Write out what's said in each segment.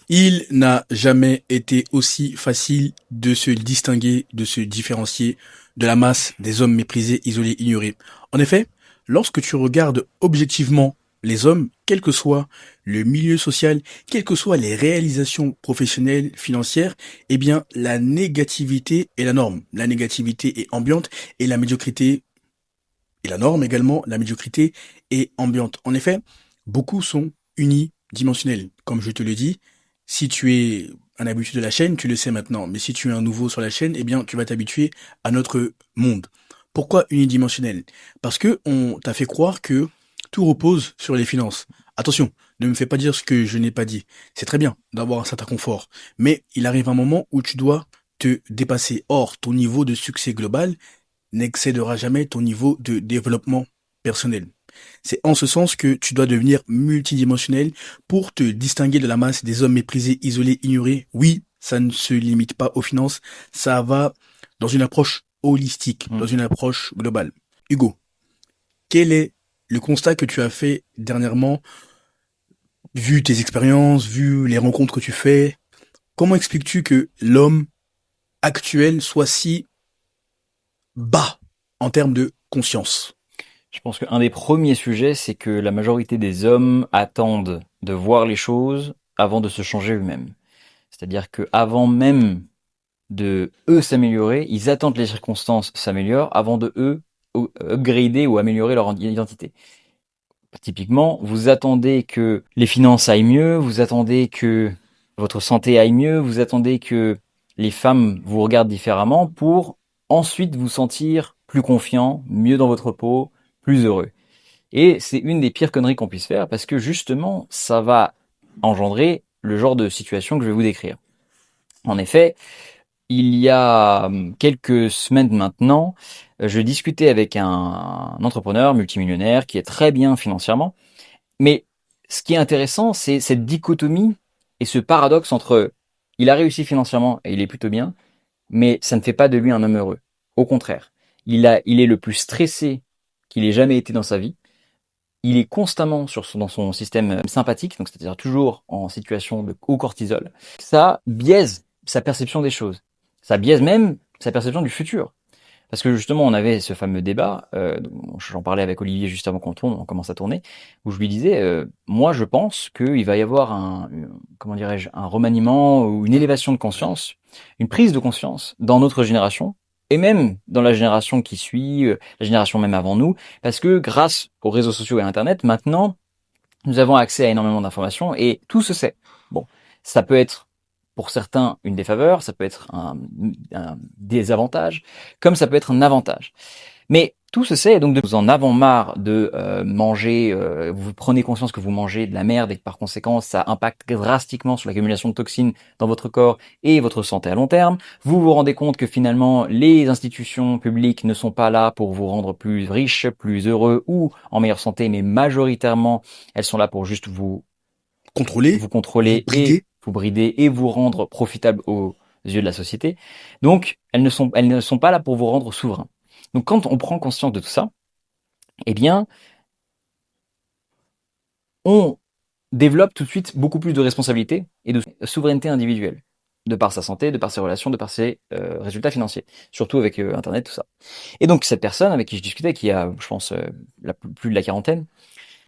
Il n'a jamais été aussi facile de se distinguer, de se différencier de la masse des hommes méprisés, isolés, ignorés. En effet, lorsque tu regardes objectivement les hommes, quel que soit le milieu social, quelles que soient les réalisations professionnelles, financières, eh bien, la négativité est la norme. La négativité est ambiante et la médiocrité est la norme également. La médiocrité est ambiante. En effet, beaucoup sont unidimensionnels. Comme je te le dis, si tu es un habitué de la chaîne, tu le sais maintenant. Mais si tu es un nouveau sur la chaîne, eh bien, tu vas t'habituer à notre monde. Pourquoi unidimensionnel? Parce que on t'a fait croire que tout repose sur les finances. Attention, ne me fais pas dire ce que je n'ai pas dit. C'est très bien d'avoir un certain confort. Mais il arrive un moment où tu dois te dépasser. Or, ton niveau de succès global n'excédera jamais ton niveau de développement personnel. C'est en ce sens que tu dois devenir multidimensionnel pour te distinguer de la masse des hommes méprisés, isolés, ignorés. Oui, ça ne se limite pas aux finances, ça va dans une approche holistique, Mm. dans une approche globale. Hugo, quel est le constat que tu as fait dernièrement, vu tes expériences, vu les rencontres que tu fais? Comment expliques-tu que l'homme actuel soit si bas en termes de conscience? Je pense qu'un des premiers sujets, c'est que la majorité des hommes attendent de voir les choses avant de se changer eux-mêmes. C'est-à-dire que avant même de eux s'améliorer, ils attendent que les circonstances s'améliorent avant de eux upgrader ou améliorer leur identité. Typiquement, vous attendez que les finances aillent mieux, vous attendez que votre santé aille mieux, vous attendez que les femmes vous regardent différemment pour ensuite vous sentir plus confiant, mieux dans votre peau, plus heureux. Et c'est une des pires conneries qu'on puisse faire parce que justement, ça va engendrer le genre de situation que je vais vous décrire. En effet, il y a quelques semaines maintenant, je discutais avec un entrepreneur multimillionnaire qui est très bien financièrement. Mais ce qui est intéressant, c'est cette dichotomie et ce paradoxe entre il a réussi financièrement et il est plutôt bien, mais ça ne fait pas de lui un homme heureux. Au contraire, il est le plus stressé qu'il ait jamais été dans sa vie. Il est constamment dans son système sympathique, donc c'est-à-dire toujours en situation de haut cortisol. Ça biaise sa perception des choses. Ça biaise même sa perception du futur. Parce que justement, on avait ce fameux débat, j'en parlais avec Olivier juste avant on commence à tourner, où je lui disais, moi je pense qu'il va y avoir comment dirais-je, un remaniement ou une élévation de conscience, une prise de conscience dans notre génération, et même dans la génération qui suit, la génération même avant nous, parce que grâce aux réseaux sociaux et à Internet, maintenant, nous avons accès à énormément d'informations et tout se sait. Bon, ça peut être pour certains une défaveur, ça peut être un désavantage, comme ça peut être un avantage. Mais tout se sait, et donc de vous en avez marre de manger, vous prenez conscience que vous mangez de la merde et que par conséquent ça impacte drastiquement sur l'accumulation de toxines dans votre corps et votre santé à long terme. Vous vous rendez compte que finalement les institutions publiques ne sont pas là pour vous rendre plus riche, plus heureux ou en meilleure santé, mais majoritairement elles sont là pour juste Contrôler, vous vous contrôler et brider. vous brider et vous rendre profitable aux yeux de la société. Donc elles ne sont pas là pour vous rendre souverain. Donc quand on prend conscience de tout ça, eh bien, on développe tout de suite beaucoup plus de responsabilités et de souveraineté individuelle, de par sa santé, de par ses relations, de par ses résultats financiers, surtout avec Internet, tout ça. Et donc cette personne avec qui je discutais, qui a, je pense, plus de la quarantaine,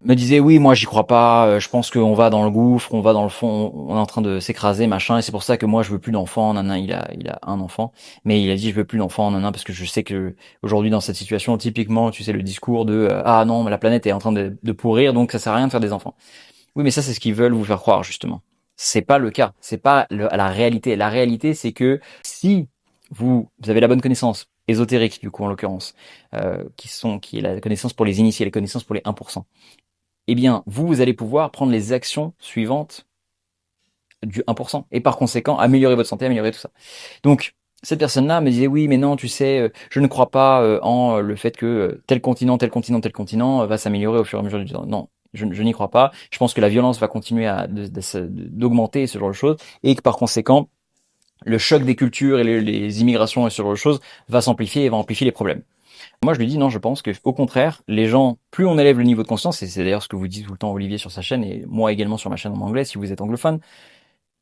me disait oui, moi j'y crois pas, je pense qu'on va dans le gouffre, on va dans le fond, on est en train de s'écraser, machin, et c'est pour ça que moi je veux plus d'enfants, nanan, il a un enfant, mais il a dit je veux plus d'enfants, nanan, parce que je sais que aujourd'hui dans cette situation, typiquement, tu sais le discours de ah non, mais la planète est en train de pourrir, donc ça sert à rien de faire des enfants. Oui, mais ça c'est ce qu'ils veulent vous faire croire justement. C'est pas le cas, c'est pas la réalité. La réalité c'est que si vous avez la bonne connaissance ésotérique du coup en l'occurrence, qui est la connaissance pour les initiés, les connaissances pour les 1%, eh bien, vous allez pouvoir prendre les actions suivantes du 1%. Et par conséquent, améliorer votre santé, améliorer tout ça. Donc, cette personne-là me disait, oui, mais non, tu sais, je ne crois pas en le fait que tel continent, tel continent, tel continent va s'améliorer au fur et à mesure du temps. Non, je n'y crois pas. Je pense que la violence va continuer d'augmenter, ce genre de choses, et que par conséquent, le choc des cultures et les immigrations et ce genre de choses va s'amplifier et va amplifier les problèmes. Moi, je lui dis non, je pense que au contraire, les gens, plus on élève le niveau de conscience, et c'est d'ailleurs ce que vous dites tout le temps Olivier sur sa chaîne, et moi également sur ma chaîne en anglais, si vous êtes anglophone,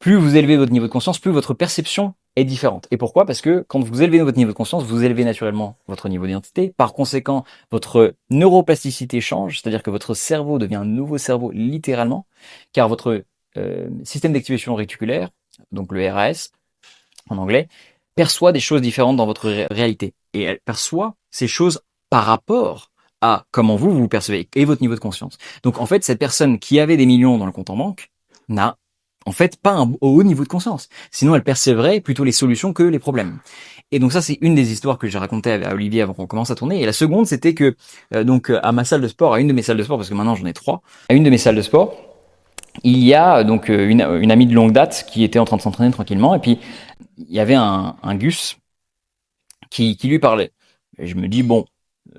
plus vous élevez votre niveau de conscience, plus votre perception est différente. Et pourquoi? Parce que quand vous élevez votre niveau de conscience, vous élevez naturellement votre niveau d'identité. Par conséquent, votre neuroplasticité change, c'est-à-dire que votre cerveau devient un nouveau cerveau littéralement, car votre système d'activation réticulaire, donc le RAS en anglais, perçoit des choses différentes dans votre réalité. Et elle perçoit ces choses par rapport à comment vous vous percevez et votre niveau de conscience. Donc en fait, cette personne qui avait des millions dans le compte en banque n'a en fait pas un haut niveau de conscience. Sinon, elle percevrait plutôt les solutions que les problèmes. Et donc ça, c'est une des histoires que j'ai racontées à Olivier avant qu'on commence à tourner. Et la seconde, c'était que à ma salle de sport, à une de mes salles de sport, parce que maintenant j'en ai 3, à une de mes salles de sport, il y a donc une amie de longue date qui était en train de s'entraîner tranquillement, et puis il y avait un Gus qui lui parlait. Et je me dis bon,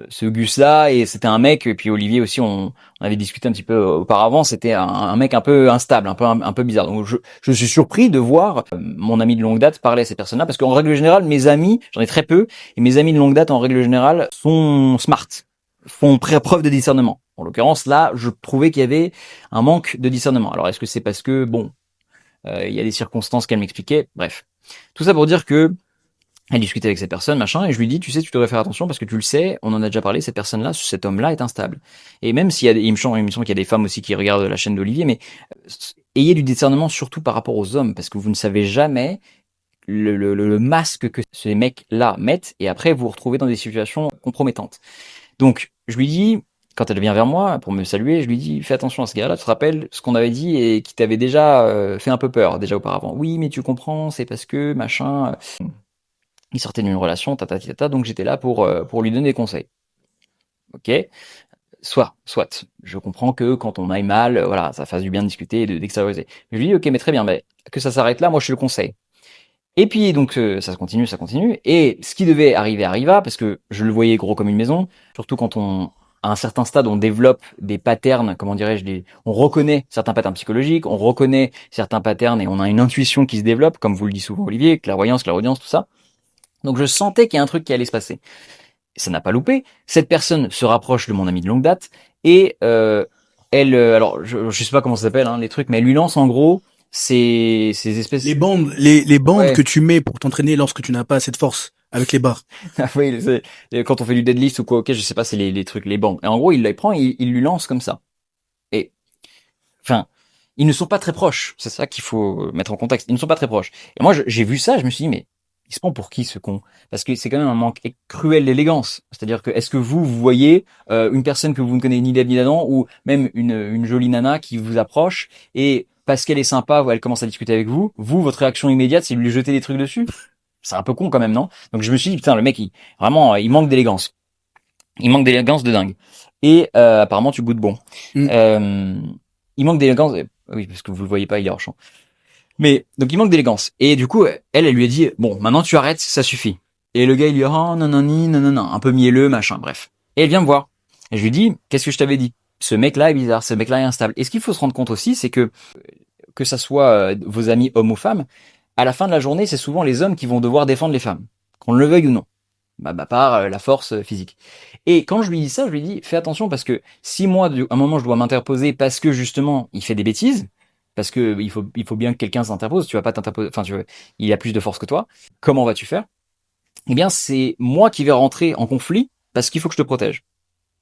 ce Gus-là, et c'était un mec, et puis Olivier aussi, on avait discuté un petit peu auparavant, c'était un mec un peu instable, un peu bizarre. Donc je suis surpris de voir mon ami de longue date parler à ces personnes-là, parce qu'en règle générale, mes amis, j'en ai très peu, et mes amis de longue date, en règle générale, sont smart, font preuve de discernement. En l'occurrence, là, je trouvais qu'il y avait un manque de discernement. Alors, est-ce que c'est parce que, bon, il y a des circonstances qu'elle m'expliquait? Bref. Tout ça pour dire que elle discutait avec cette personne, machin, et je lui dis, tu sais, tu devrais faire attention parce que tu le sais, on en a déjà parlé, cette personne-là, cet homme-là est instable. Et même s'il y a il me semble qu'il y a des femmes aussi qui regardent la chaîne d'Olivier, mais ayez du discernement surtout par rapport aux hommes, parce que vous ne savez jamais le masque que ces mecs-là mettent, et après vous vous retrouvez dans des situations compromettantes. Donc, je lui dis, quand elle vient vers moi pour me saluer, je lui dis, fais attention à ce gars-là, tu te rappelles ce qu'on avait dit et qui t'avait déjà fait un peu peur, déjà auparavant. Oui, mais tu comprends, c'est parce que, machin, il sortait d'une relation, tata, donc j'étais là pour lui donner des conseils. Ok, soit, je comprends que quand on aille mal, voilà, ça fasse du bien de discuter et d'extérioriser. Je lui dis, ok, mais très bien, mais que ça s'arrête là, moi je te le conseille. Et puis donc ça continue, et ce qui devait arriver arriva, parce que je le voyais gros comme une maison, surtout quand à un certain stade, on développe des patterns, comment dirais-je, on reconnaît certains patterns psychologiques, on reconnaît certains patterns et on a une intuition qui se développe, comme vous le dit souvent Olivier, clairvoyance, tout ça. Donc je sentais qu'il y a un truc qui allait se passer. Ça n'a pas loupé. Cette personne se rapproche de mon ami de longue date et elle, alors je sais pas comment ça s'appelle, hein, les trucs, mais elle lui lance en gros ces espèces. Les bandes Ouais. que tu mets pour t'entraîner lorsque tu n'as pas assez de force avec les barres. Oui, quand on fait du deadlift ou quoi, ok, je sais pas, c'est les trucs, les bandes. Et en gros, il les prend et il lui lance comme ça. Et enfin, ils ne sont pas très proches. C'est ça qu'il faut mettre en contexte. Ils ne sont pas très proches. Et moi, j'ai vu ça, je me suis dit, mais il se prend pour qui ce con? Parce que c'est quand même un manque cruel d'élégance. C'est-à-dire que est-ce que vous voyez une personne que vous ne connaissez ni d'Ève ni d'Adam ou même une jolie nana qui vous approche et parce qu'elle est sympa, elle commence à discuter avec vous, votre réaction immédiate, c'est de lui jeter des trucs dessus? C'est un peu con quand même, non? Donc je me suis dit, putain, le mec, vraiment, il manque d'élégance. Il manque d'élégance de dingue. Et apparemment, tu goûtes bon. Mm. Il manque d'élégance. Oui, parce que vous le voyez pas, il est hors champ. Mais donc il manque d'élégance. Et du coup, elle lui a dit, bon, maintenant tu arrêtes, ça suffit. Et le gars, il lui a dit, oh non, non, un peu mielleux, machin, bref. Et elle vient me voir. Et je lui dis, qu'est-ce que je t'avais dit? Ce mec-là est bizarre, ce mec-là est instable. Et ce qu'il faut se rendre compte aussi, c'est que ça soit vos amis hommes ou femmes, à la fin de la journée, c'est souvent les hommes qui vont devoir défendre les femmes, qu'on le veuille ou non. Par la force physique. Et quand je lui dis ça, je lui dis fais attention parce que si moi, à un moment, je dois m'interposer parce que justement, il fait des bêtises, parce que il faut bien que quelqu'un s'interpose. Tu vas pas t'interposer. Enfin, il a plus de force que toi. Comment vas-tu faire? Eh bien, c'est moi qui vais rentrer en conflit parce qu'il faut que je te protège.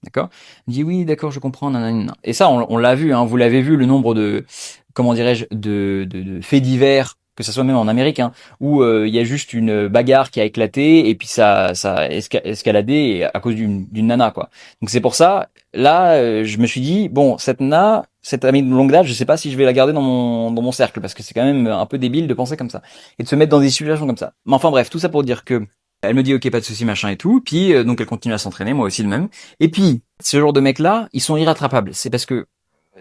D'accord? Il dit oui, d'accord, je comprends. Nanana. Et ça, on l'a vu. Hein, vous l'avez vu, le nombre de, comment dirais-je, de faits divers, que ça soit même en Amérique, hein, où il y a juste une bagarre qui a éclaté et puis ça a escaladé à cause d'une nana, quoi. Donc c'est pour ça, là, je me suis dit bon, cette nana, cette amie de longue date, je sais pas si je vais la garder dans mon cercle parce que c'est quand même un peu débile de penser comme ça et de se mettre dans des situations comme ça. Mais enfin bref, tout ça pour dire que elle me dit ok, pas de souci, machin et tout. Puis donc elle continue à s'entraîner, moi aussi le même. Et puis ce genre de mecs là, ils sont irrattrapables. C'est parce que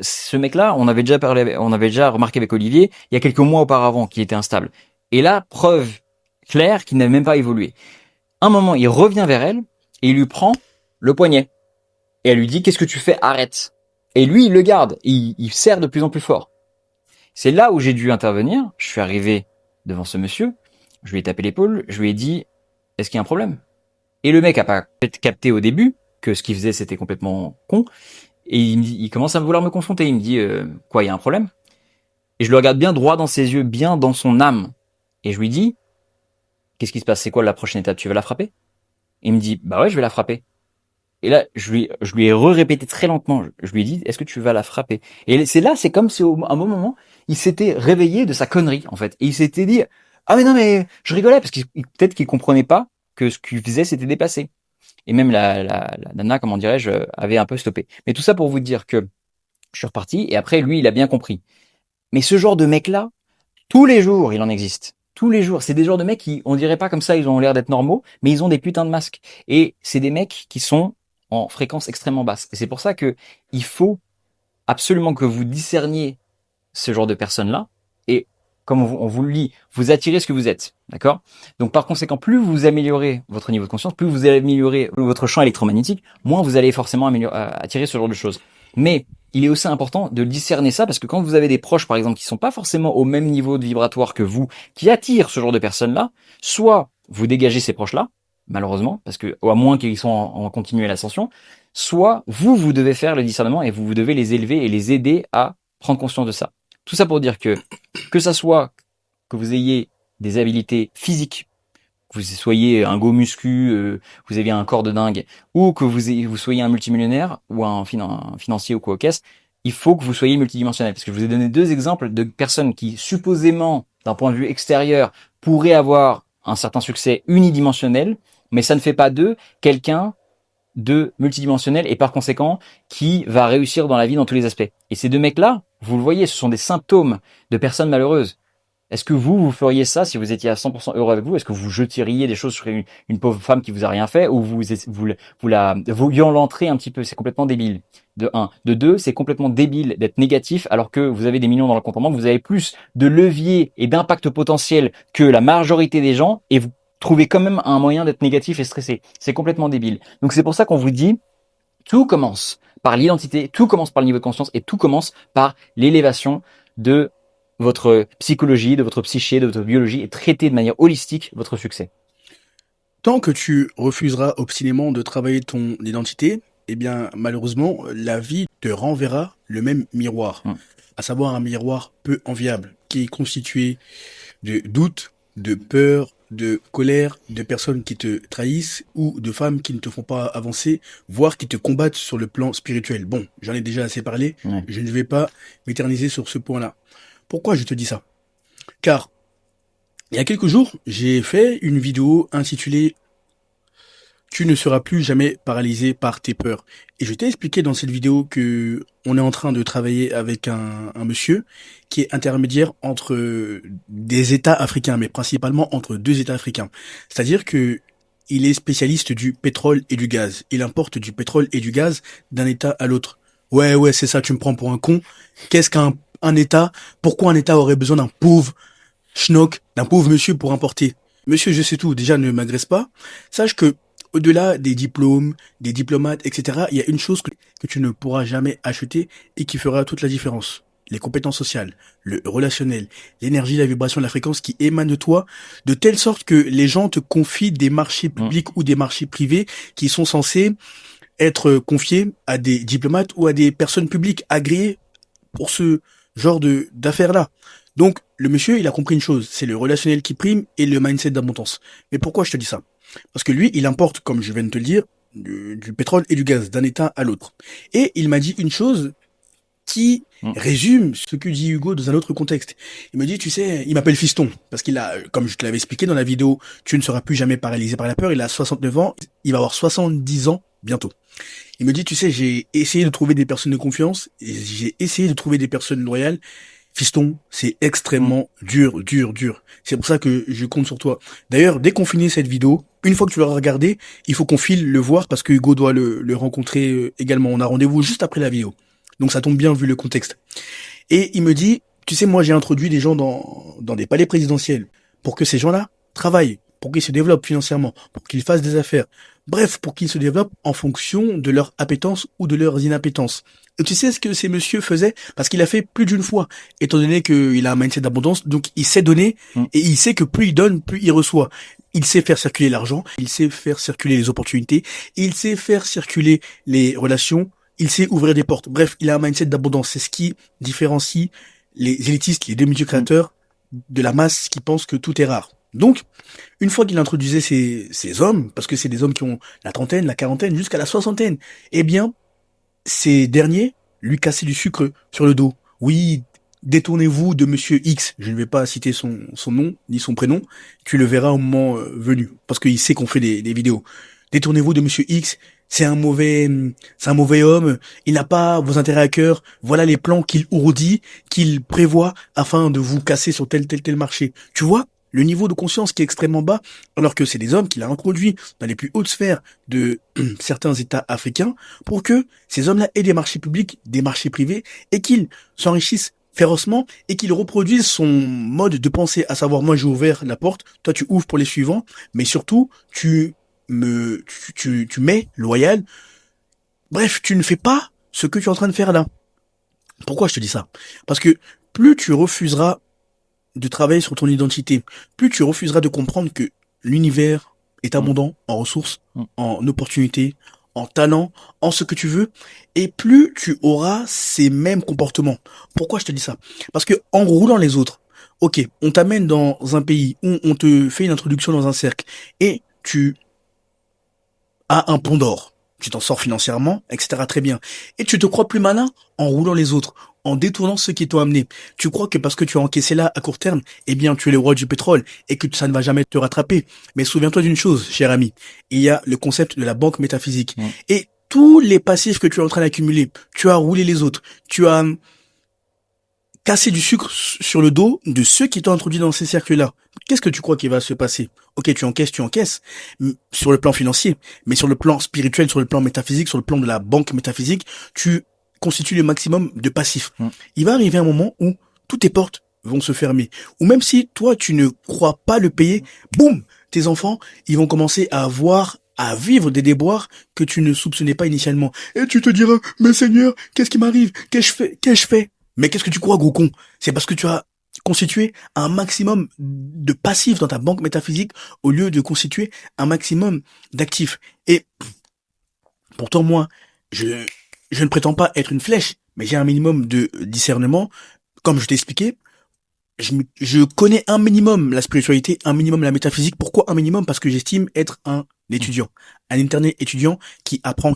ce mec-là, on avait déjà remarqué avec Olivier, il y a quelques mois auparavant, qu'il était instable. Et là, preuve claire qu'il n'avait même pas évolué. Un moment, il revient vers elle et il lui prend le poignet. Et elle lui dit, qu'est-ce que tu fais? Arrête. Et lui, il le garde. Il serre de plus en plus fort. C'est là où j'ai dû intervenir. Je suis arrivé devant ce monsieur. Je lui ai tapé l'épaule. Je lui ai dit, est-ce qu'il y a un problème? Et le mec a pas capté au début que ce qu'il faisait, c'était complètement con. Et il commence à vouloir me confronter. Il me dit, quoi, il y a un problème? Et je le regarde bien droit dans ses yeux, bien dans son âme. Et je lui dis, qu'est-ce qui se passe? C'est quoi la prochaine étape? Tu vas la frapper? Et il me dit, bah ouais, je vais la frapper. Et là, je lui ai répété très lentement. Je lui ai dit, est-ce que tu vas la frapper? Et c'est comme si à un moment, il s'était réveillé de sa connerie, en fait. Et il s'était dit, ah mais non, mais je rigolais, parce qu'il peut-être qu'il comprenait pas que ce qu'il faisait, c'était dépassé. Et même la nana, comment dirais-je, avait un peu stoppé. Mais tout ça pour vous dire que je suis reparti, et après, lui, il a bien compris. Mais ce genre de mec-là, tous les jours, il en existe. Tous les jours. C'est des genres de mecs qui, on dirait pas comme ça, ils ont l'air d'être normaux, mais ils ont des putains de masques. Et c'est des mecs qui sont en fréquence extrêmement basse. Et c'est pour ça que il faut absolument que vous discerniez ce genre de personnes-là. Et comme on vous le dit, vous attirez ce que vous êtes. D'accord? Donc par conséquent, plus vous améliorez votre niveau de conscience, plus vous améliorez votre champ électromagnétique, moins vous allez forcément attirer ce genre de choses. Mais il est aussi important de discerner ça, parce que quand vous avez des proches, par exemple, qui sont pas forcément au même niveau de vibratoire que vous, qui attirent ce genre de personnes-là, soit vous dégagez ces proches-là, malheureusement, parce que, à moins qu'ils soient en continuelle ascension, soit vous devez faire le discernement et vous devez les élever et les aider à prendre conscience de ça. Tout ça pour dire que ça soit que vous ayez des habilités physiques, que vous soyez un go muscu, vous ayez un corps de dingue, ou que vous soyez un multimillionnaire ou un financier ou quoi au caisse, il faut que vous soyez multidimensionnel. Parce que je vous ai donné 2 exemples de personnes qui, supposément, d'un point de vue extérieur, pourraient avoir un certain succès unidimensionnel, mais ça ne fait pas d'eux quelqu'un de multidimensionnel et par conséquent qui va réussir dans la vie dans tous les aspects. Et ces 2 mecs-là, vous le voyez, ce sont des symptômes de personnes malheureuses. Est-ce que vous feriez ça si vous étiez à 100% heureux avec vous? Est-ce que vous jeteriez des choses sur une pauvre femme qui vous a rien fait, ou vous violenterez un petit peu? C'est complètement débile. De 1. De 2, c'est complètement débile d'être négatif alors que vous avez des millions dans le compte en banque, vous avez plus de levier et d'impact potentiel que la majorité des gens, et vous trouvez quand même un moyen d'être négatif et stressé. C'est complètement débile. Donc c'est pour ça qu'on vous dit, tout commence par l'identité, tout commence par le niveau de conscience, et tout commence par l'élévation de votre psychologie, de votre psyché, de votre biologie, et traiter de manière holistique votre succès. Tant que tu refuseras obstinément de travailler ton identité, eh bien, malheureusement, la vie te renverra le même miroir. À savoir un miroir peu enviable, qui est constitué de doutes, de peur, de colère, de personnes qui te trahissent ou de femmes qui ne te font pas avancer, voire qui te combattent sur le plan spirituel. Bon, j'en ai déjà assez parlé, je ne vais pas m'éterniser sur ce point-là. Pourquoi je te dis ça? Car, il y a quelques jours, j'ai fait une vidéo intitulée Tu ne seras plus jamais paralysé par tes peurs. Et je t'ai expliqué dans cette vidéo que on est en train de travailler avec un monsieur qui est intermédiaire entre des États africains, mais principalement entre 2 États africains. C'est-à-dire que il est spécialiste du pétrole et du gaz. Il importe du pétrole et du gaz d'un État à l'autre. Ouais, c'est ça, tu me prends pour un con. Qu'est-ce qu'un État? Pourquoi un État aurait besoin d'un pauvre schnock, d'un pauvre monsieur pour importer? Monsieur, je sais tout, déjà ne m'agresse pas. Sache que au-delà des diplômes, des diplomates, etc., il y a une chose que tu ne pourras jamais acheter et qui fera toute la différence. Les compétences sociales, le relationnel, l'énergie, la vibration, la fréquence qui émane de toi, de telle sorte que les gens te confient des marchés publics ou des marchés privés qui sont censés être confiés à des diplomates ou à des personnes publiques agréées pour ce genre d'affaires-là. Donc, le monsieur, il a compris une chose, c'est le relationnel qui prime et le mindset d'abondance. Mais pourquoi je te dis ça? Parce que lui, il importe, comme je viens de te le dire, du pétrole et du gaz d'un État à l'autre. Et il m'a dit une chose qui résume ce que dit Hugo dans un autre contexte. Il me dit, tu sais, il m'appelle fiston, parce qu'il a, comme je te l'avais expliqué dans la vidéo, tu ne seras plus jamais paralysé par la peur, il a 69 ans, il va avoir 70 ans bientôt. Il me dit, tu sais, j'ai essayé de trouver des personnes de confiance, et j'ai essayé de trouver des personnes loyales. Fiston, c'est extrêmement dur. C'est pour ça que je compte sur toi. D'ailleurs, dès qu'on finit cette vidéo, une fois que tu l'auras regardé, il faut qu'on file le voir parce que Hugo doit le rencontrer également. On a rendez-vous juste après la vidéo. Donc ça tombe bien vu le contexte. Et il me dit, tu sais, moi j'ai introduit des gens dans des palais présidentiels pour que ces gens-là travaillent, pour qu'ils se développent financièrement, pour qu'ils fassent des affaires. Bref, pour qu'ils se développent en fonction de leur appétence ou de leurs inappétences. Et tu sais ce que ces messieurs faisaient? Parce qu'il a fait plus d'une fois, étant donné qu'il a un mindset d'abondance, donc il sait donner, et il sait que plus il donne, plus il reçoit. Il sait faire circuler l'argent, il sait faire circuler les opportunités, il sait faire circuler les relations, il sait ouvrir des portes. Bref, il a un mindset d'abondance. C'est ce qui différencie les élitistes, les demi-dieu-créateurs de la masse qui pensent que tout est rare. Donc, une fois qu'il introduisait ces hommes, parce que c'est des hommes qui ont la trentaine, la quarantaine, jusqu'à la soixantaine, eh bien, ces derniers lui cassaient du sucre sur le dos. Oui, détournez-vous de monsieur X. Je ne vais pas citer son nom, ni son prénom. Tu le verras au moment venu. Parce qu'il sait qu'on fait des vidéos. Détournez-vous de monsieur X. C'est un mauvais homme. Il n'a pas vos intérêts à cœur. Voilà les plans qu'il ourdit, qu'il prévoit afin de vous casser sur tel marché. Tu vois? Le niveau de conscience qui est extrêmement bas, alors que c'est des hommes qu'il a introduits dans les plus hautes sphères de certains États africains pour que ces hommes-là aient des marchés publics, des marchés privés, et qu'ils s'enrichissent férocement et qu'ils reproduisent son mode de pensée, à savoir moi j'ai ouvert la porte, toi tu ouvres pour les suivants, mais surtout tu mets loyal. Bref, tu ne fais pas ce que tu es en train de faire là. Pourquoi je te dis ça? Parce que plus tu refuseras de travailler sur ton identité, plus tu refuseras de comprendre que l'univers est abondant en ressources, en opportunités, en talent, en ce que tu veux, et plus tu auras ces mêmes comportements. Pourquoi je te dis ça? Parce que en roulant les autres, ok, on t'amène dans un pays où on te fait une introduction dans un cercle, et tu as un pont d'or, tu t'en sors financièrement, etc. Très bien. Et tu te crois plus malin en roulant les autres, en détournant ceux qui t'ont amené. Tu crois que parce que tu as encaissé là à court terme, eh bien tu es le roi du pétrole et que ça ne va jamais te rattraper. Mais souviens-toi d'une chose, cher ami, il y a le concept de la banque métaphysique. Et tous les passifs que tu es en train d'accumuler, tu as roulé les autres, tu as casser du sucre sur le dos de ceux qui t'ont introduit dans ces cercles-là. Qu'est-ce que tu crois qu'il va se passer? Ok, tu encaisses, sur le plan financier, mais sur le plan spirituel, sur le plan métaphysique, sur le plan de la banque métaphysique, tu constitues le maximum de passifs. Il va arriver un moment où toutes tes portes vont se fermer. Ou même si toi, tu ne crois pas le payer, boum, tes enfants, ils vont commencer à vivre des déboires que tu ne soupçonnais pas initialement. Et tu te diras, mais Seigneur, qu'est-ce qui m'arrive? Qu'ai-je fait? Mais qu'est-ce que tu crois, gros con? C'est parce que tu as constitué un maximum de passifs dans ta banque métaphysique au lieu de constituer un maximum d'actifs. Et pourtant, moi, je ne prétends pas être une flèche, mais j'ai un minimum de discernement. Comme je t'ai expliqué, je connais un minimum la spiritualité, un minimum la métaphysique. Pourquoi un minimum? Parce que j'estime être un étudiant, un internet étudiant qui apprend.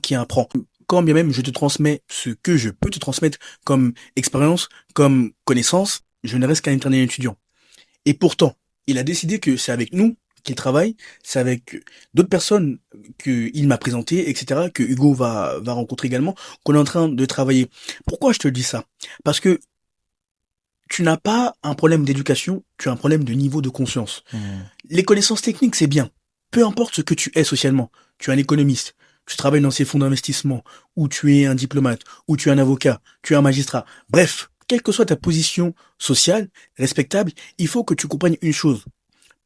Quand bien même je te transmets ce que je peux te transmettre comme expérience, comme connaissance, je ne reste qu'un internet étudiant. Et pourtant, il a décidé que c'est avec nous qu'il travaille, c'est avec d'autres personnes qu'il m'a présenté, etc., que Hugo va rencontrer également, qu'on est en train de travailler. Pourquoi je te dis ça? Parce que tu n'as pas un problème d'éducation, tu as un problème de niveau de conscience. Les connaissances techniques, c'est bien. Peu importe ce que tu es socialement. Tu es un économiste, tu travailles dans ces fonds d'investissement, ou tu es un diplomate, ou tu es un avocat, tu es un magistrat. Bref, quelle que soit ta position sociale, respectable, il faut que tu comprennes une chose.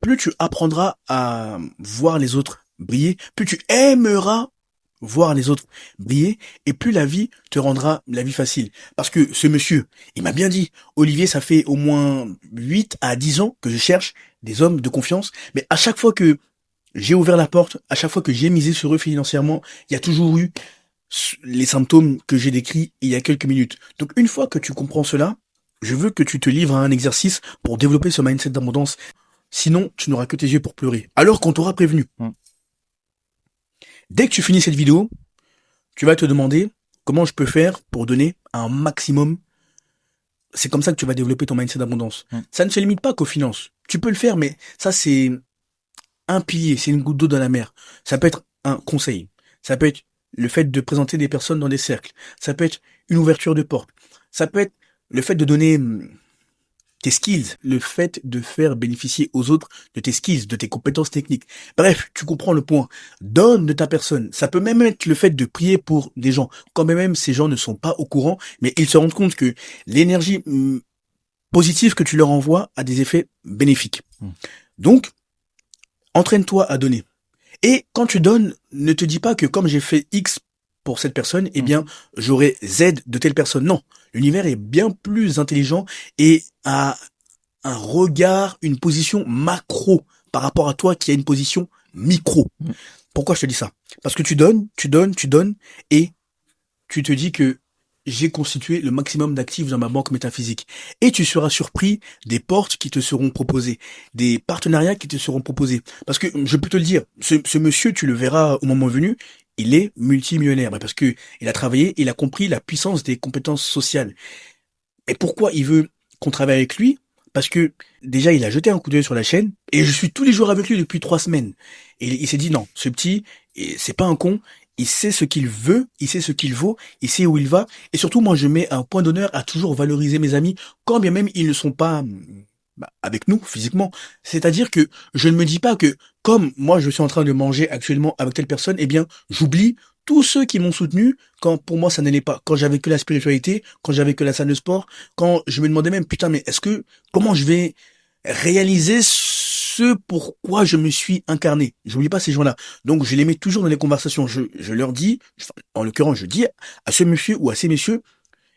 Plus tu apprendras à voir les autres briller, plus tu aimeras voir les autres briller, et plus la vie te rendra la vie facile. Parce que ce monsieur, il m'a bien dit, Olivier, ça fait au moins 8 à 10 ans que je cherche des hommes de confiance, mais à chaque fois que j'ai ouvert la porte, à chaque fois que j'ai misé sur eux financièrement, il y a toujours eu les symptômes que j'ai décrits il y a quelques minutes. Donc une fois que tu comprends cela, je veux que tu te livres à un exercice pour développer ce mindset d'abondance. Sinon, tu n'auras que tes yeux pour pleurer. Alors qu'on t'aura prévenu. Dès que tu finis cette vidéo, tu vas te demander comment je peux faire pour donner un maximum. C'est comme ça que tu vas développer ton mindset d'abondance. Ça ne se limite pas qu'aux finances. Tu peux le faire, mais ça c'est un pilier, c'est une goutte d'eau dans la mer. Ça peut être un conseil. Ça peut être le fait de présenter des personnes dans des cercles. Ça peut être une ouverture de porte. Ça peut être le fait de donner tes skills, le fait de faire bénéficier aux autres de tes skills, de tes compétences techniques. Bref, tu comprends le point. Donne de ta personne. Ça peut même être le fait de prier pour des gens. Quand même ces gens ne sont pas au courant, mais ils se rendent compte que l'énergie positive que tu leur envoies a des effets bénéfiques. Donc, entraîne-toi à donner. Et quand tu donnes, ne te dis pas que comme j'ai fait X pour cette personne, eh bien, j'aurai Z de telle personne. Non. L'univers est bien plus intelligent et a un regard, une position macro par rapport à toi qui a une position micro. Pourquoi je te dis ça? Parce que tu donnes et tu te dis que j'ai constitué le maximum d'actifs dans ma banque métaphysique. Et tu seras surpris des portes qui te seront proposées, des partenariats qui te seront proposés. Parce que je peux te le dire, ce monsieur, tu le verras au moment venu, il est multimillionnaire. Parce que il a travaillé, il a compris la puissance des compétences sociales. Et pourquoi il veut qu'on travaille avec lui? Parce que déjà, il a jeté un coup d'œil sur la chaîne et je suis tous les jours avec lui depuis 3 semaines. Et il s'est dit non, ce petit, c'est pas un con. Il sait ce qu'il veut, il sait ce qu'il vaut, il sait où il va. Et surtout, moi, je mets un point d'honneur à toujours valoriser mes amis, quand bien même ils ne sont pas avec nous physiquement. C'est-à-dire que je ne me dis pas que comme moi, je suis en train de manger actuellement avec telle personne, eh bien, j'oublie tous ceux qui m'ont soutenu quand pour moi ça n'allait pas, quand j'avais que la spiritualité, quand j'avais que la salle de sport, quand je me demandais même putain mais comment je vais réaliser ce pourquoi je me suis incarné. J'oublie pas ces gens-là. Donc je les mets toujours dans les conversations. Je leur dis, en l'occurrence je dis à ce monsieur ou à ces messieurs,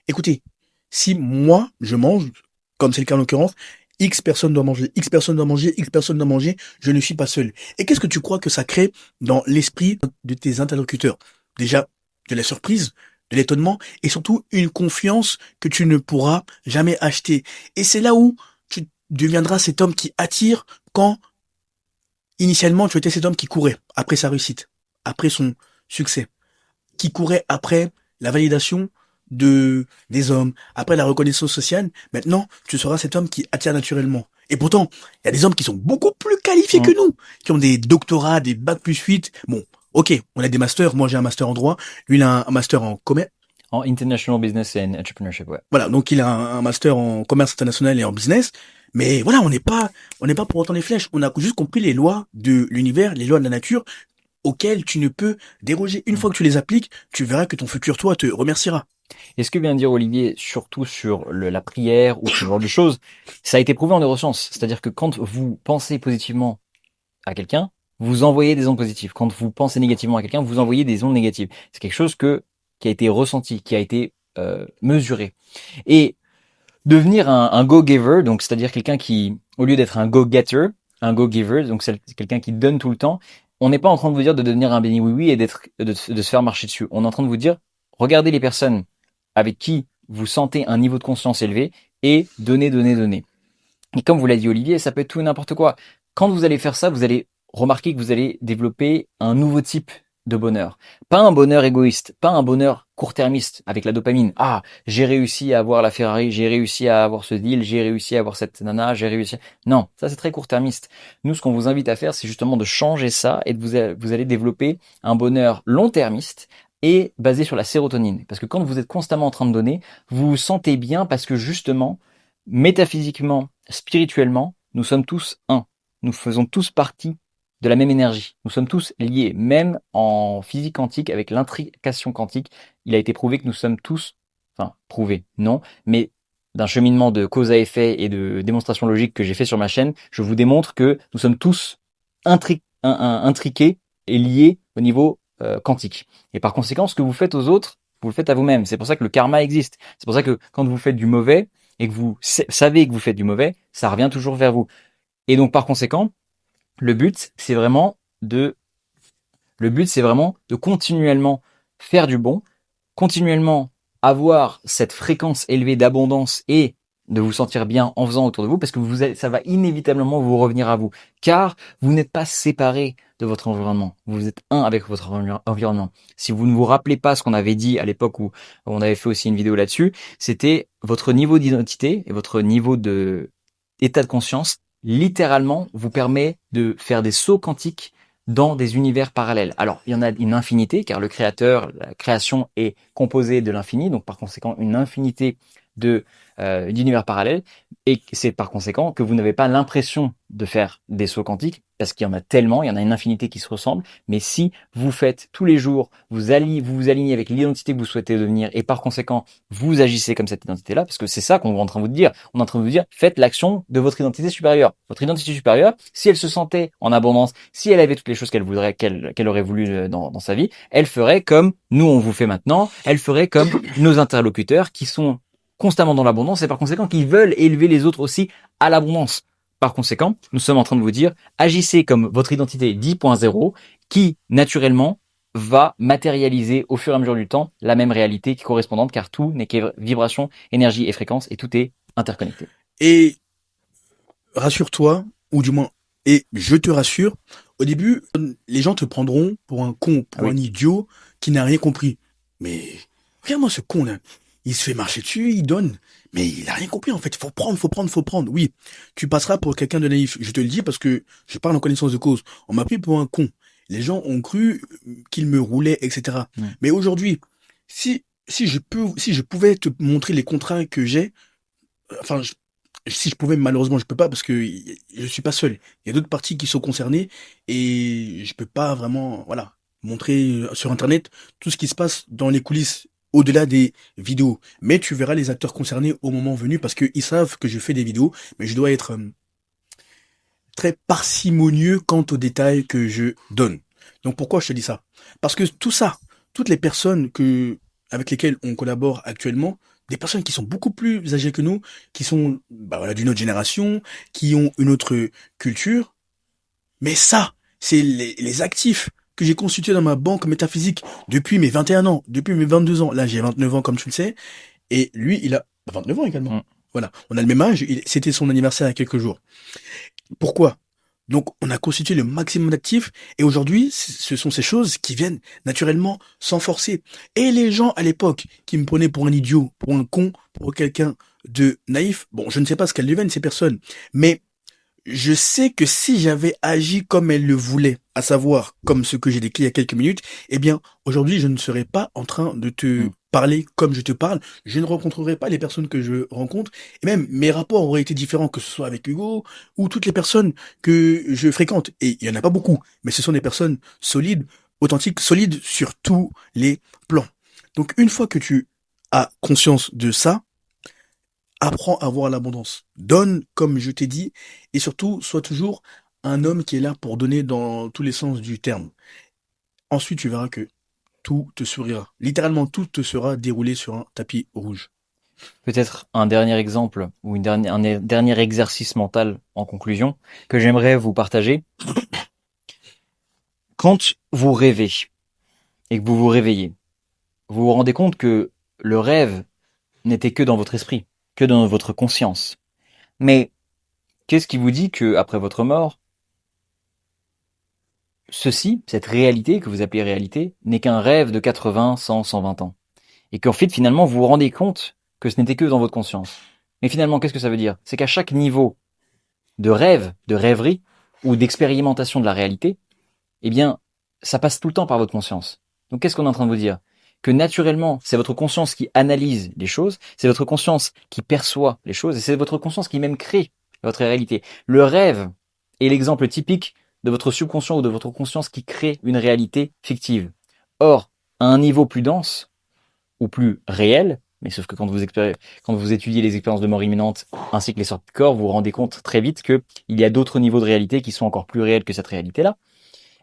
écoutez, si moi je mange, comme c'est le cas en l'occurrence, X personne doit manger, X personne doit manger, X personne doit manger, je ne suis pas seul. Et qu'est-ce que tu crois que ça crée dans l'esprit de tes interlocuteurs? Déjà, de la surprise, de l'étonnement et surtout une confiance que tu ne pourras jamais acheter. Et c'est là où tu deviendras cet homme qui attire quand initialement tu étais cet homme qui courait après sa réussite, après son succès, qui courait après la validation des hommes, après la reconnaissance sociale. Maintenant, tu seras cet homme qui attire naturellement. Et pourtant, il y a des hommes qui sont beaucoup plus qualifiés que nous, qui ont des doctorats, des bac+8. Bon, ok, on a des masters. Moi, j'ai un master en droit. Lui, il a un master en commerce. En International Business and Entrepreneurship, ouais. Voilà, donc il a un master en commerce international et en business. Mais voilà, on n'est pas pour autant des flèches. On a juste compris les lois de l'univers, les lois de la nature, auxquelles tu ne peux déroger. Une fois que tu les appliques, tu verras que ton futur toi te remerciera. Et ce que vient de dire Olivier, surtout sur la prière ou ce genre de choses, ça a été prouvé en neurosciences. C'est-à-dire que quand vous pensez positivement à quelqu'un, vous envoyez des ondes positives. Quand vous pensez négativement à quelqu'un, vous envoyez des ondes négatives. C'est quelque chose qui a été ressenti, qui a été mesuré. Et devenir un go-giver, donc c'est-à-dire quelqu'un qui, au lieu d'être un go-getter, un go-giver, donc c'est quelqu'un qui donne tout le temps, on n'est pas en train de vous dire de devenir un béni oui-oui et de se faire marcher dessus. On est en train de vous dire, regardez les personnes avec qui vous sentez un niveau de conscience élevé et donnez, donnez, donnez. Et comme vous l'a dit Olivier, ça peut être tout et n'importe quoi. Quand vous allez faire ça, vous allez remarquer que vous allez développer un nouveau type de bonheur. Pas un bonheur égoïste, pas un bonheur court-termiste avec la dopamine. Ah, j'ai réussi à avoir la Ferrari, j'ai réussi à avoir ce deal, j'ai réussi à avoir cette nana, j'ai réussi. Non, ça c'est très court-termiste. Nous, ce qu'on vous invite à faire, c'est justement de changer ça et vous allez développer un bonheur long-termiste et basé sur la sérotonine. Parce que quand vous êtes constamment en train de donner, vous vous sentez bien parce que justement, métaphysiquement, spirituellement, nous sommes tous un. Nous faisons tous partie de la même énergie. Nous sommes tous liés. Même en physique quantique, avec l'intrication quantique, il a été prouvé que nous sommes tous, enfin, prouvé, non, mais d'un cheminement de cause à effet et de démonstration logique que j'ai fait sur ma chaîne, je vous démontre que nous sommes tous intriqués et liés au niveau quantique. Et par conséquent, ce que vous faites aux autres, vous le faites à vous-même. C'est pour ça que le karma existe. C'est pour ça que quand vous faites du mauvais et que vous savez que vous faites du mauvais, ça revient toujours vers vous. Et donc, par conséquent, le but, c'est vraiment de continuellement faire du bon, continuellement avoir cette fréquence élevée d'abondance et de vous sentir bien en faisant autour de vous, parce que ça va inévitablement vous revenir à vous, car vous n'êtes pas séparé de votre environnement, vous êtes un avec votre environnement. Si vous ne vous rappelez pas ce qu'on avait dit à l'époque où on avait fait aussi une vidéo là-dessus, c'était votre niveau d'identité et votre niveau de état de conscience littéralement vous permet de faire des sauts quantiques dans des univers parallèles. Alors, il y en a une infinité, car le créateur, la création est composée de l'infini, donc par conséquent une infinité d'univers parallèles, et c'est par conséquent que vous n'avez pas l'impression de faire des sauts quantiques, parce qu'il y en a tellement, il y en a une infinité qui se ressemblent, mais si vous faites tous les jours, vous vous alignez avec l'identité que vous souhaitez devenir, et par conséquent, vous agissez comme cette identité-là, parce que c'est ça qu'on est en train de vous dire. On est en train de vous dire, faites l'action de votre identité supérieure. Votre identité supérieure, si elle se sentait en abondance, si elle avait toutes les choses qu'elle voudrait, qu'elle aurait voulu dans sa vie, elle ferait comme nous on vous fait maintenant, elle ferait comme nos interlocuteurs qui sont constamment dans l'abondance et par conséquent qui veulent élever les autres aussi à l'abondance. Par conséquent, nous sommes en train de vous dire, agissez comme votre identité 10.0 qui, naturellement, va matérialiser au fur et à mesure du temps la même réalité qui est correspondante, car tout n'est que vibration, énergie et fréquence, et tout est interconnecté. Et rassure-toi, ou du moins, et je te rassure, au début, les gens te prendront pour un con, Ah pour oui. un idiot qui n'a rien compris. Mais regarde-moi ce con-là. Il se fait marcher dessus, il donne. Mais il a rien compris en fait. Faut prendre, faut prendre, faut prendre. Oui, tu passeras pour quelqu'un de naïf. Je te le dis parce que je parle en connaissance de cause. On m'a pris pour un con. Les gens ont cru qu'il me roulait, etc. Mm. Mais aujourd'hui, si je pouvais te montrer les contrats que j'ai, enfin, si je pouvais, malheureusement, je peux pas parce que je suis pas seul. Il y a d'autres parties qui sont concernées et je peux pas vraiment, voilà, montrer sur Internet tout ce qui se passe dans les coulisses au-delà des vidéos. Mais tu verras les acteurs concernés au moment venu parce qu'ils savent que je fais des vidéos, mais je dois être très parcimonieux quant aux détails que je donne. Donc pourquoi je te dis ça? Parce que tout ça, toutes les personnes avec lesquelles on collabore actuellement, des personnes qui sont beaucoup plus âgées que nous, qui sont bah voilà, d'une autre génération, qui ont une autre culture, mais ça, c'est les actifs que j'ai constitués dans ma banque métaphysique depuis mes 21 ans, depuis mes 22 ans. Là, j'ai 29 ans, comme tu le sais, et lui, il a 29 ans également. Mm. Voilà, on a le même âge, c'était son anniversaire il y a quelques jours. Pourquoi? Donc, on a constitué le maximum d'actifs et aujourd'hui, ce sont ces choses qui viennent naturellement sans forcer. Et les gens à l'époque qui me prenaient pour un idiot, pour un con, pour quelqu'un de naïf, bon, je ne sais pas ce qu'elles deviennent ces personnes, mais je sais que si j'avais agi comme elles le voulaient, à savoir comme ce que j'ai décrit il y a quelques minutes, eh bien, aujourd'hui, je ne serais pas en train de te Mm. parler comme je te parle, je ne rencontrerai pas les personnes que je rencontre, et même mes rapports auraient été différents, que ce soit avec Hugo, ou toutes les personnes que je fréquente. Et il y en a pas beaucoup, mais ce sont des personnes solides, authentiques, solides sur tous les plans. Donc, une fois que tu as conscience de ça, apprends à voir l'abondance. Donne, comme je t'ai dit, et surtout, sois toujours un homme qui est là pour donner dans tous les sens du terme. Ensuite, tu verras que tout te sourira. Littéralement, tout te sera déroulé sur un tapis rouge. Peut-être un dernier exemple ou un dernier exercice mental en conclusion que j'aimerais vous partager. Quand vous rêvez et que vous vous réveillez, vous vous rendez compte que le rêve n'était que dans votre esprit, que dans votre conscience. Mais qu'est-ce qui vous dit que après votre mort, cette réalité que vous appelez réalité, n'est qu'un rêve de 80, 100, 120 ans? Et qu'en fait, finalement, vous vous rendez compte que ce n'était que dans votre conscience. Mais finalement, qu'est-ce que ça veut dire? C'est qu'à chaque niveau de rêve, de rêverie, ou d'expérimentation de la réalité, eh bien, ça passe tout le temps par votre conscience. Donc qu'est-ce qu'on est en train de vous dire? Que naturellement, c'est votre conscience qui analyse les choses, c'est votre conscience qui perçoit les choses, et c'est votre conscience qui même crée votre réalité. Le rêve est l'exemple typique de votre subconscient ou de votre conscience qui crée une réalité fictive. Or, à un niveau plus dense, ou plus réel, mais sauf que quand vous étudiez les expériences de mort imminente ainsi que les sorties de corps, vous vous rendez compte très vite qu'il y a d'autres niveaux de réalité qui sont encore plus réels que cette réalité-là.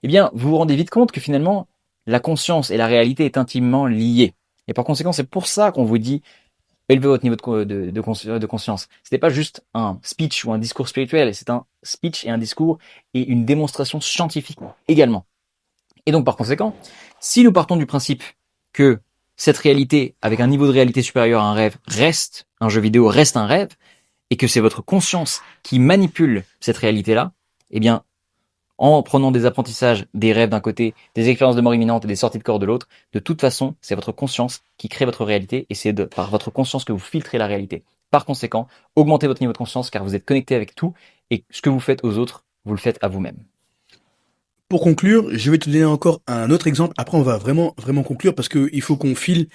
Eh bien, vous vous rendez vite compte que finalement, la conscience et la réalité est intimement liée. Et par conséquent, c'est pour ça qu'on vous dit élevez votre niveau de conscience. Ce n'est pas juste un speech ou un discours spirituel, c'est un speech et un discours et une démonstration scientifique également. Et donc, par conséquent, si nous partons du principe que cette réalité, avec un niveau de réalité supérieur à un rêve, reste un jeu vidéo, reste un rêve, et que c'est votre conscience qui manipule cette réalité-là, eh bien, en prenant des apprentissages, des rêves d'un côté, des expériences de mort imminente et des sorties de corps de l'autre, de toute façon, c'est votre conscience qui crée votre réalité, et c'est par votre conscience que vous filtrez la réalité. Par conséquent, augmentez votre niveau de conscience car vous êtes connecté avec tout, et ce que vous faites aux autres, vous le faites à vous-même. Pour conclure, je vais te donner encore un autre exemple. Après, on va vraiment, vraiment conclure parce que il faut qu'on file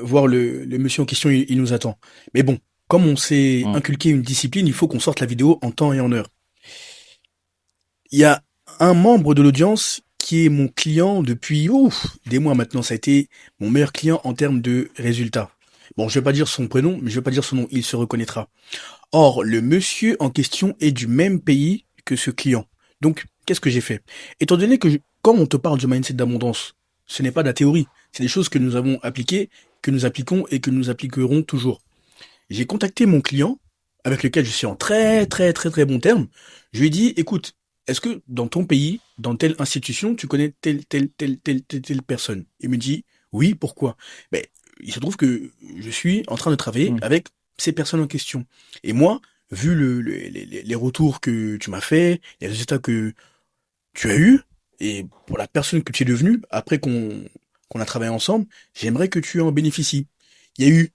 voir le monsieur en question, il nous attend. Mais bon, comme on s'est inculqué une discipline, il faut qu'on sorte la vidéo en temps et en heure. Il y a un membre de l'audience qui est mon client depuis des mois maintenant. Ça a été mon meilleur client en termes de résultats. Bon, je vais pas dire son prénom, mais je vais pas dire son nom, il se reconnaîtra. Or, le monsieur en question est du même pays que ce client. Donc, qu'est-ce que j'ai fait? Étant donné que, quand on te parle du mindset d'abondance, ce n'est pas de la théorie. C'est des choses que nous avons appliquées, que nous appliquons et que nous appliquerons toujours. J'ai contacté mon client, avec lequel je suis en très très très très bon terme. Je lui ai dit, écoute, est-ce que dans ton pays, dans telle institution, tu connais telle personne? Il me dit, oui, pourquoi? Ben, il se trouve que je suis en train de travailler Mm. avec ces personnes en question. Et moi, vu les retours que tu m'as fait, les résultats que tu as eu, et pour la personne que tu es devenue, après qu'on a travaillé ensemble, j'aimerais que tu en bénéficies. Il y a eu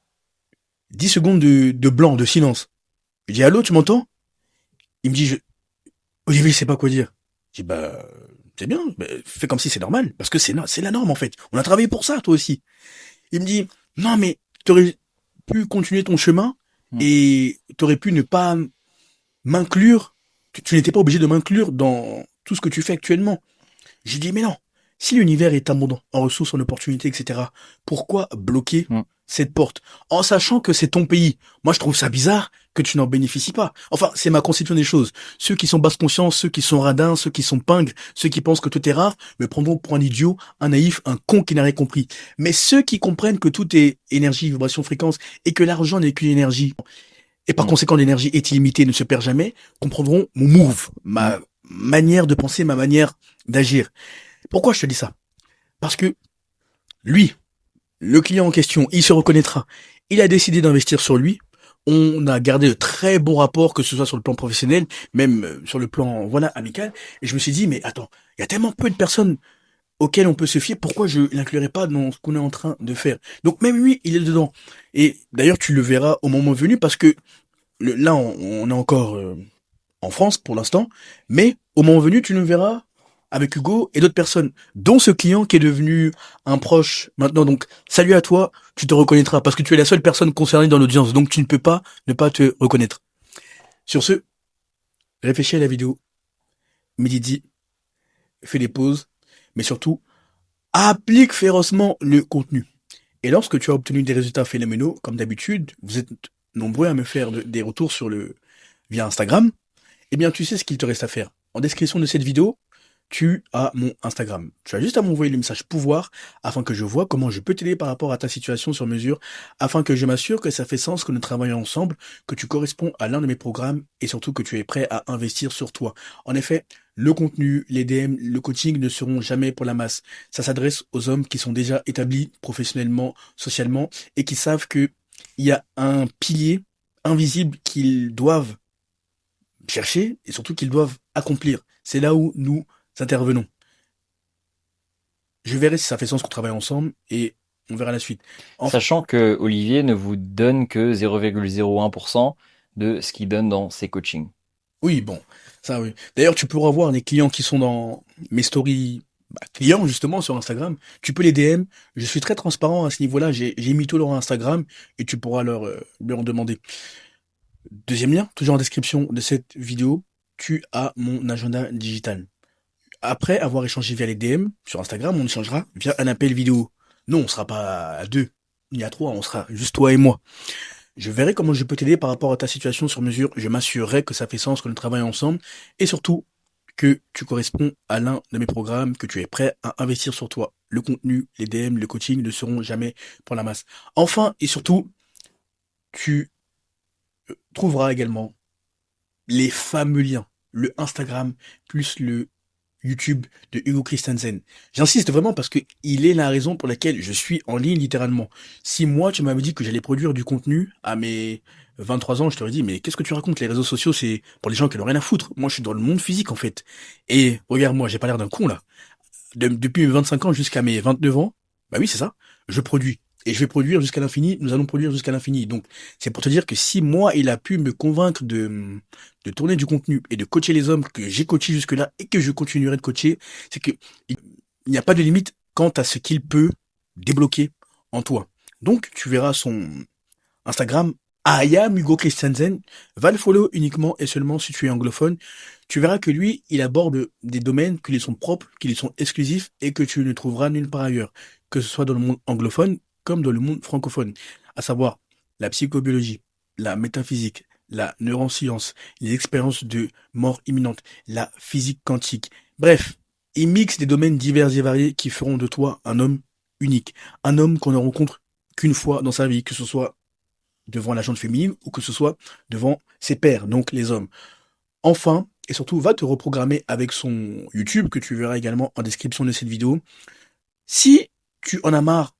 10 secondes de blanc, de silence. Je dis, allô, tu m'entends? Il me dit, Olivier, je sais pas quoi dire. Je dis, bah, c'est bien, bah, fais comme si c'est normal, parce que c'est la norme, en fait. On a travaillé pour ça, toi aussi. Il me dit, non, mais t'aurais pu continuer ton chemin, Mm. et t'aurais pu ne pas m'inclure, tu n'étais pas obligé de m'inclure dans tout ce que tu fais actuellement. J'ai dit, mais non, si l'univers est abondant en ressources, en opportunités, etc., pourquoi bloquer Mm. cette porte en sachant que c'est ton pays? Moi, je trouve ça bizarre que tu n'en bénéficies pas. Enfin, c'est ma conception des choses. Ceux qui sont basse conscience, ceux qui sont radins, ceux qui sont pingres, ceux qui pensent que tout est rare, me prendront pour un idiot, un naïf, un con qui n'a rien compris. Mais ceux qui comprennent que tout est énergie, vibration, fréquence, et que l'argent n'est qu'une énergie, et par Mm. conséquent l'énergie est illimitée, ne se perd jamais, comprendront mon move, Mm. ma manière de penser, ma manière d'agir. Pourquoi je te dis ça? Parce que lui, le client en question, il se reconnaîtra. Il a décidé d'investir sur lui. On a gardé de très bons rapports, que ce soit sur le plan professionnel, même sur le plan voilà amical. Et je me suis dit, mais attends, il y a tellement peu de personnes auxquelles on peut se fier. Pourquoi je l'inclurais pas dans ce qu'on est en train de faire? Donc même lui, il est dedans. Et d'ailleurs, tu le verras au moment venu, parce que là, on est encore en France pour l'instant, mais au moment venu, tu nous verras avec Hugo et d'autres personnes, dont ce client qui est devenu un proche maintenant. Donc, salut à toi, tu te reconnaîtras parce que tu es la seule personne concernée dans l'audience, donc tu ne peux pas ne pas te reconnaître. Sur ce, réfléchis à la vidéo, médite, fais des pauses, mais surtout, applique férocement le contenu. Et lorsque tu as obtenu des résultats phénoménaux, comme d'habitude, vous êtes nombreux à me faire des retours via Instagram, eh bien, tu sais ce qu'il te reste à faire. En description de cette vidéo, tu as mon Instagram. Tu as juste à m'envoyer le message pouvoir afin que je vois comment je peux t'aider par rapport à ta situation sur mesure, afin que je m'assure que ça fait sens que nous travaillons ensemble, que tu corresponds à l'un de mes programmes et surtout que tu es prêt à investir sur toi. En effet, le contenu, les DM, le coaching ne seront jamais pour la masse. Ça s'adresse aux hommes qui sont déjà établis professionnellement, socialement et qui savent que il y a un pilier invisible qu'ils doivent chercher et surtout qu'ils doivent accomplir. C'est là où nous intervenons. Je verrai si ça fait sens qu'on travaille ensemble et on verra la suite. Sachant que Olivier ne vous donne que 0,01% de ce qu'il donne dans ses coachings. Oui, bon, ça oui. D'ailleurs, tu pourras voir les clients qui sont dans mes stories clients justement sur Instagram. Tu peux les DM. Je suis très transparent à ce niveau-là. J'ai mis tout leur Instagram et tu pourras leur demander. Deuxième lien, toujours en description de cette vidéo, tu as mon agenda digital. Après avoir échangé via les DM sur Instagram, on échangera via un appel vidéo. Non, on sera pas à deux, ni à trois, on sera juste toi et moi. Je verrai comment je peux t'aider par rapport à ta situation sur mesure. Je m'assurerai que ça fait sens, que nous travaillons ensemble. Et surtout, que tu corresponds à l'un de mes programmes, que tu es prêt à investir sur toi. Le contenu, les DM, le coaching ne seront jamais pour la masse. Enfin, et surtout, tu trouveras également les fameux liens. Le Instagram plus le YouTube de Hugo Christensen. J'insiste vraiment parce que il est la raison pour laquelle je suis en ligne littéralement. Si moi tu m'avais dit que j'allais produire du contenu à mes 23 ans, je t'aurais dit mais qu'est-ce que tu racontes? Les réseaux sociaux c'est pour les gens qui n'ont rien à foutre. Moi je suis dans le monde physique en fait. Et regarde-moi, j'ai pas l'air d'un con là. Depuis mes 25 ans jusqu'à mes 29 ans, bah oui c'est ça, je produis. Et je vais produire jusqu'à l'infini, nous allons produire jusqu'à l'infini. Donc, c'est pour te dire que si moi, il a pu me convaincre de tourner du contenu et de coacher les hommes que j'ai coachés jusque-là et que je continuerai de coacher, c'est que il n'y a pas de limite quant à ce qu'il peut débloquer en toi. Donc, tu verras son Instagram, I am Hugo Christensen, va le follow uniquement et seulement si tu es anglophone. Tu verras que lui, il aborde des domaines qui lui sont propres, qui lui sont exclusifs et que tu ne trouveras nulle part ailleurs, que ce soit dans le monde anglophone comme dans le monde francophone, à savoir la psychobiologie, la métaphysique, la neuroscience, les expériences de mort imminente, la physique quantique. Bref, il mixe des domaines divers et variés qui feront de toi un homme unique, un homme qu'on ne rencontre qu'une fois dans sa vie, que ce soit devant la gente féminine ou que ce soit devant ses pairs, donc les hommes. Enfin, et surtout va te reprogrammer avec son YouTube que tu verras également en description de cette vidéo. Si tu en as marre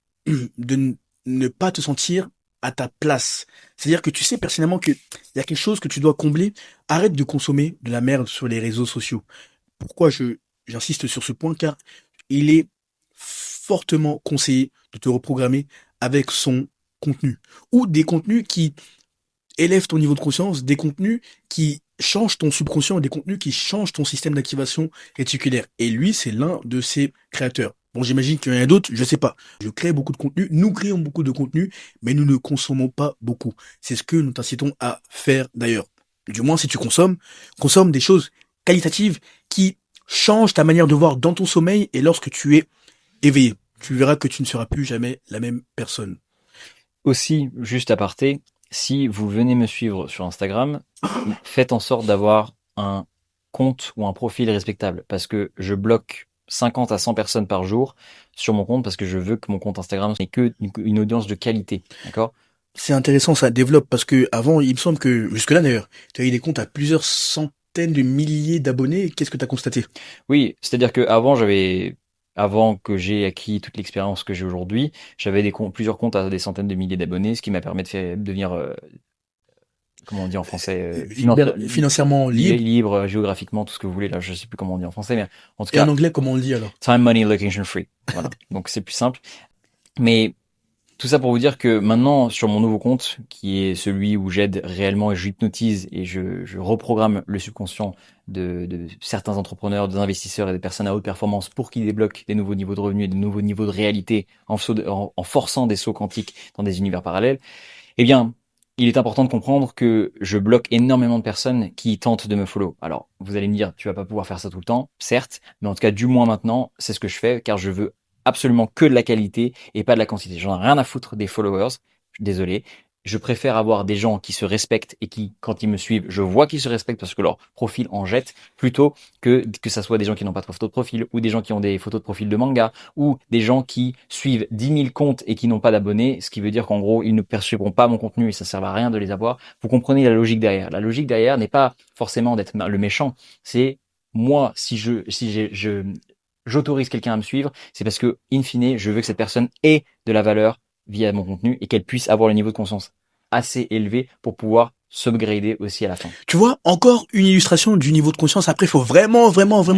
ne pas te sentir à ta place, c'est-à-dire que tu sais personnellement qu'il y a quelque chose que tu dois combler, arrête de consommer de la merde sur les réseaux sociaux. Pourquoi j'insiste sur ce point? Car il est fortement conseillé de te reprogrammer avec son contenu ou des contenus qui élèvent ton niveau de conscience, des contenus qui changent ton subconscient, des contenus qui changent ton système d'activation réticulaire. Et lui, c'est l'un de ses créateurs. Bon, j'imagine qu'il y en a d'autres, je sais pas. Je crée beaucoup de contenu, nous créons beaucoup de contenu, mais nous ne consommons pas beaucoup. C'est ce que nous t'incitons à faire d'ailleurs. Du moins, si tu consomme des choses qualitatives qui changent ta manière de voir dans ton sommeil et lorsque tu es éveillé. Tu verras que tu ne seras plus jamais la même personne. Aussi, juste aparté, si vous venez me suivre sur Instagram, faites en sorte d'avoir un compte ou un profil respectable, parce que je bloque 50 à 100 personnes par jour sur mon compte, parce que je veux que mon compte Instagram n'ait que une audience de qualité, d'accord? C'est intéressant, ça développe, parce que avant, il me semble que, jusque-là d'ailleurs, tu avais des comptes à plusieurs centaines de milliers d'abonnés. Qu'est-ce que tu as constaté? Oui, c'est-à-dire que avant que j'ai acquis toute l'expérience que j'ai aujourd'hui, j'avais plusieurs comptes à des centaines de milliers d'abonnés, ce qui m'a permis de devenir, comment on dit en français, Financièrement libre. libre, géographiquement, tout ce que vous voulez, là, je sais plus comment on dit en français, mais en tout Et en cas, anglais, comment on le dit alors? time, money, location free. Voilà. Donc c'est plus simple. Mais tout ça pour vous dire que maintenant, sur mon nouveau compte, qui est celui où j'aide réellement et j'hypnotise et je reprogramme le subconscient de certains entrepreneurs, des investisseurs et des personnes à haute performance pour qu'ils débloquent des nouveaux niveaux de revenus et des nouveaux niveaux de réalité en forçant des sauts quantiques dans des univers parallèles, eh bien, il est important de comprendre que je bloque énormément de personnes qui tentent de me follow. Alors, vous allez me dire, tu vas pas pouvoir faire ça tout le temps, certes, mais en tout cas, du moins maintenant, c'est ce que je fais, car je veux absolument que de la qualité et pas de la quantité. J'en ai rien à foutre des followers, désolé. Je préfère avoir des gens qui se respectent et qui, quand ils me suivent, je vois qu'ils se respectent parce que leur profil en jette, plutôt que ça soit des gens qui n'ont pas de photo de profil, ou des gens qui ont des photos de profil de manga, ou des gens qui suivent 10 000 comptes et qui n'ont pas d'abonnés, ce qui veut dire qu'en gros, ils ne percevront pas mon contenu et ça ne sert à rien de les avoir. Vous comprenez la logique derrière. La logique derrière n'est pas forcément d'être le méchant, c'est moi, si j'autorise quelqu'un à me suivre, c'est parce que, in fine, je veux que cette personne ait de la valeur via mon contenu et qu'elle puisse avoir le niveau de conscience assez élevé pour pouvoir s'upgrader aussi à la fin. Tu vois, encore une illustration du niveau de conscience. Après, il faut vraiment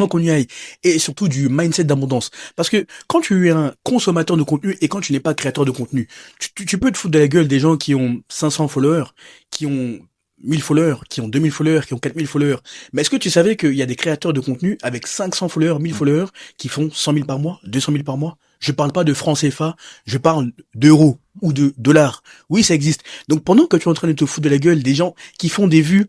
qu'on y aille. Et surtout du mindset d'abondance. Parce que quand tu es un consommateur de contenu et quand tu n'es pas créateur de contenu, tu peux te foutre de la gueule des gens qui ont 500 followers, qui ont 1000 followers, qui ont 2000 followers, qui ont 4000 followers. Mais est-ce que tu savais qu'il y a des créateurs de contenu avec 500 followers, 1000 followers, qui font 100 000 par mois, 200 000 par mois? Je parle pas de francs CFA, je parle d'euros ou de dollars. Oui, ça existe. Donc pendant que tu es en train de te foutre de la gueule des gens qui font des vues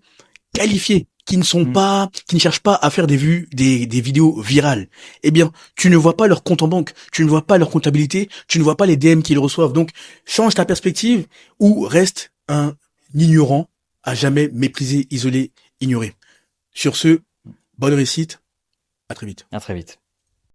qualifiées, qui ne sont pas, qui ne cherchent pas à faire des vues, des vidéos virales, eh bien, tu ne vois pas leur compte en banque, tu ne vois pas leur comptabilité, tu ne vois pas les DM qu'ils reçoivent. Donc, change ta perspective ou reste un ignorant à jamais méprisé, isolé, ignoré. Sur ce, bonne réussite. À très vite. À très vite.